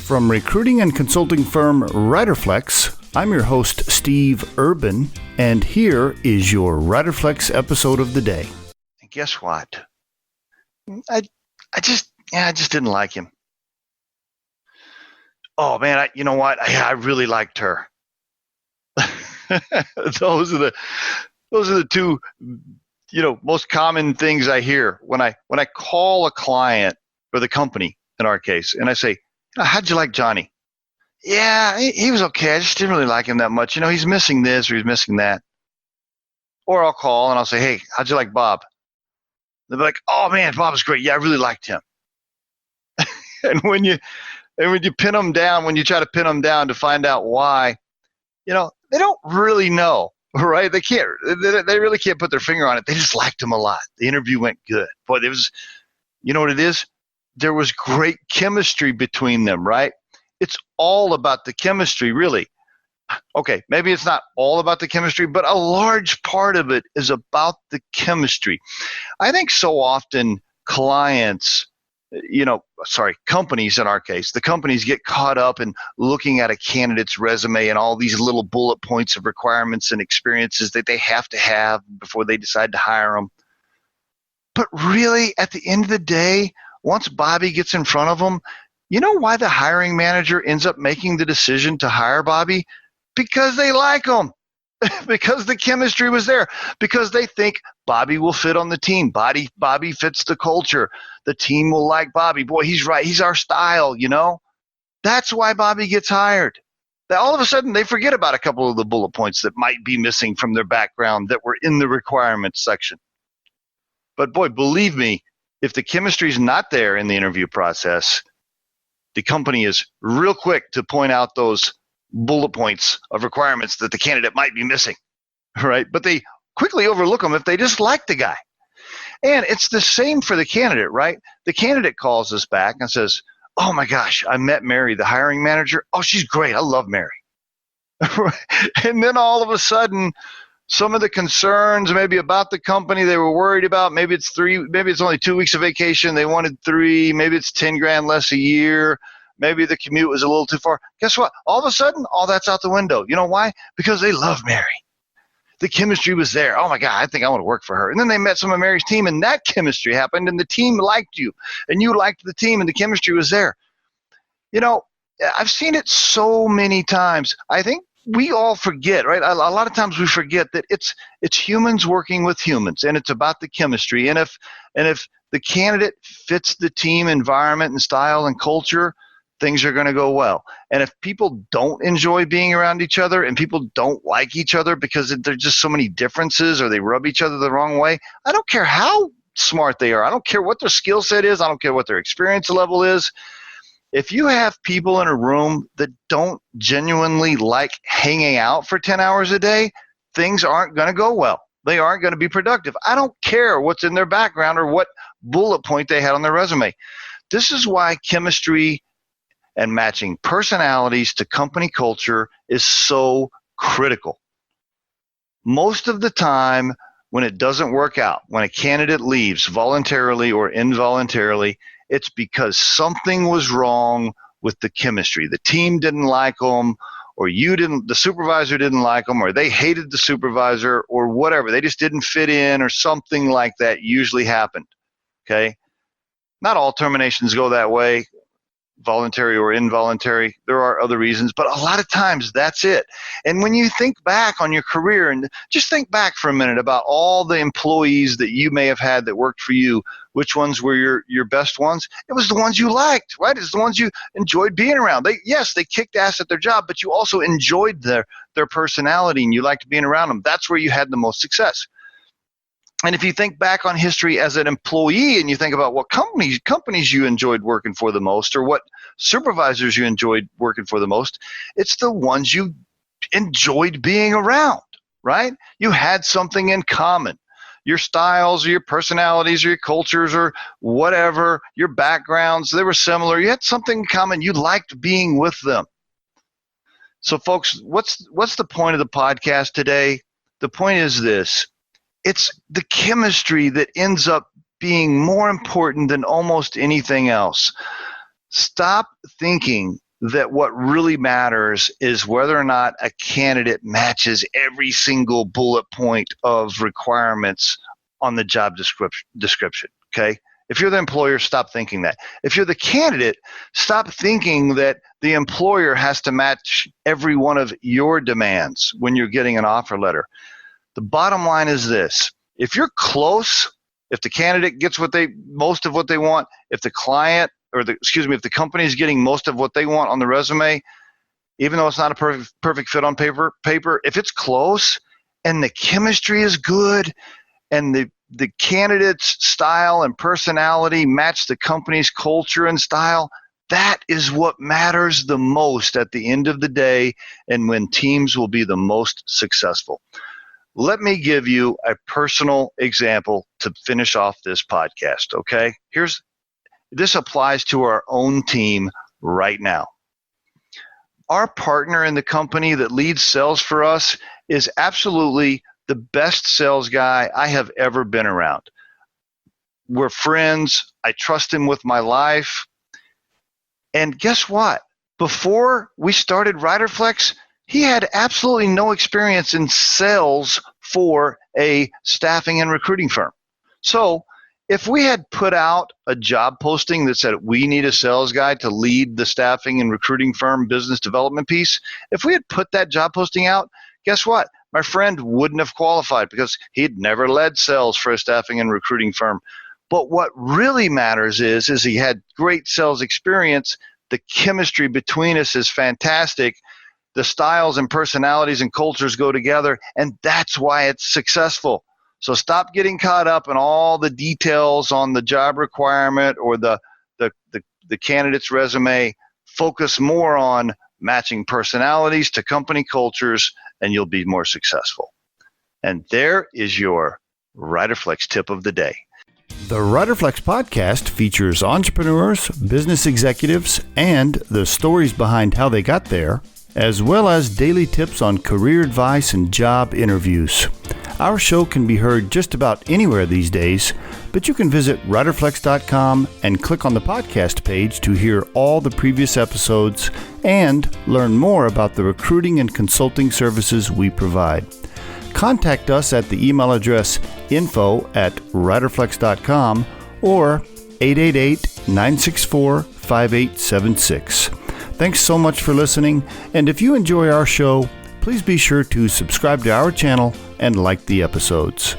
From recruiting and consulting firm Riderflex, I'm your host, Steve Urban, and here is your Riderflex episode of the day. And guess what? I just didn't like him. Oh man, you know what? I really liked her. Those are the two, most common things I hear when I call a client or the company in our case, and I say, how'd you like Johnny? Yeah, he was okay. I just didn't really like him that much. He's missing this or he's missing that. Or I'll call and I'll say, hey, how'd you like Bob? They'll be like, oh man, Bob was great. Yeah, I really liked him. And when you pin them down, when you try to pin them down to find out why, they don't really know, right? They really can't put their finger on it. They just liked him a lot. The interview went good. Boy, you know what it is? There was great chemistry between them, right? It's all about the chemistry, really. Okay, maybe it's not all about the chemistry, but a large part of it is about the chemistry. I think so often companies in our case, the companies get caught up in looking at a candidate's resume and all these little bullet points of requirements and experiences that they have to have before they decide to hire them. But really, at the end of the day, once Bobby gets in front of them, you know why the hiring manager ends up making the decision to hire Bobby? Because they like him. Because the chemistry was there. Because they think Bobby will fit on the team. Bobby fits the culture. The team will like Bobby. Boy, he's right. He's our style, That's why Bobby gets hired. Now, all of a sudden, they forget about a couple of the bullet points that might be missing from their background that were in the requirements section. But boy, believe me, if the chemistry is not there in the interview process, the company is real quick to point out those bullet points of requirements that the candidate might be missing, right? But they quickly overlook them if they just like the guy. And it's the same for the candidate, right? The candidate calls us back and says, oh my gosh, I met Mary, the hiring manager. Oh, she's great. I love Mary. And then all of a sudden, some of the concerns maybe about the company they were worried about, maybe it's only 2 weeks of vacation, they wanted 3, maybe it's $10,000 less a year, maybe the commute was a little too far. Guess what? All of a sudden, all that's out the window. You know why? Because they love Mary. The chemistry was there. Oh my God, I think I want to work for her. And then they met some of Mary's team and that chemistry happened and the team liked you and you liked the team and the chemistry was there. I've seen it so many times. I think we all forget, right? A lot of times we forget that it's humans working with humans, and it's about the chemistry. And if the candidate fits the team environment and style and culture, things are going to go well. And if people don't enjoy being around each other and people don't like each other because there's just so many differences or they rub each other the wrong way, I don't care how smart they are. I don't care what their skill set is. I don't care what their experience level is. If you have people in a room that don't genuinely like hanging out for 10 hours a day, things aren't going to go well. They aren't going to be productive. I don't care what's in their background or what bullet point they had on their resume. This is why chemistry and matching personalities to company culture is so critical. Most of the time, when it doesn't work out, when a candidate leaves voluntarily or involuntarily, it's because something was wrong with the chemistry. The team didn't like them, or the supervisor didn't like them, or they hated the supervisor, or whatever. They just didn't fit in, or something like that usually happened. Okay? Not all terminations go that way, voluntary or involuntary. There are other reasons, but a lot of times that's it. And when you think back on your career, and just think back for a minute about all the employees that you may have had that worked for you, which ones were your best ones? It was the ones you liked, right? It's the ones you enjoyed being around. They kicked ass at their job, but you also enjoyed their personality and you liked being around them. That's where you had the most success. And if you think back on history as an employee and you think about what companies you enjoyed working for the most or what supervisors you enjoyed working for the most, it's the ones you enjoyed being around, right? You had something in common. Your styles or your personalities or your cultures or whatever, your backgrounds, they were similar. You had something in common. You liked being with them. So folks, what's the point of the podcast today? The point is this. It's the chemistry that ends up being more important than almost anything else. Stop thinking that what really matters is whether or not a candidate matches every single bullet point of requirements on the job description, okay? If you're the employer, stop thinking that. If you're the candidate, stop thinking that the employer has to match every one of your demands when you're getting an offer letter. The bottom line is this: if you're close, if the candidate gets most of what they want, if the client if the company is getting most of what they want on the resume, even though it's not a perfect fit on paper, if it's close and the chemistry is good and the candidate's style and personality match the company's culture and style, that is what matters the most at the end of the day and when teams will be the most successful. Let me give you a personal example to finish off this podcast, okay? This applies to our own team right now. Our partner in the company that leads sales for us is absolutely the best sales guy I have ever been around. We're friends. I trust him with my life. And guess what? Before we started Riderflex, he had absolutely no experience in sales for a staffing and recruiting firm. So if we had put out a job posting that said we need a sales guy to lead the staffing and recruiting firm business development piece, if we had put that job posting out, guess what? My friend wouldn't have qualified because he'd never led sales for a staffing and recruiting firm. But what really matters is he had great sales experience. The chemistry between us is fantastic. The styles and personalities and cultures go together, and that's why it's successful. So stop getting caught up in all the details on the job requirement or the candidate's resume. Focus more on matching personalities to company cultures, and you'll be more successful. And there is your Riderflex tip of the day. The Riderflex podcast features entrepreneurs, business executives, and the stories behind how they got there, as well as daily tips on career advice and job interviews. Our show can be heard just about anywhere these days, but you can visit riderflex.com and click on the podcast page to hear all the previous episodes and learn more about the recruiting and consulting services we provide. Contact us at the email address info@riderflex.com or 888-964-5876. Thanks so much for listening, and if you enjoy our show, please be sure to subscribe to our channel and like the episodes.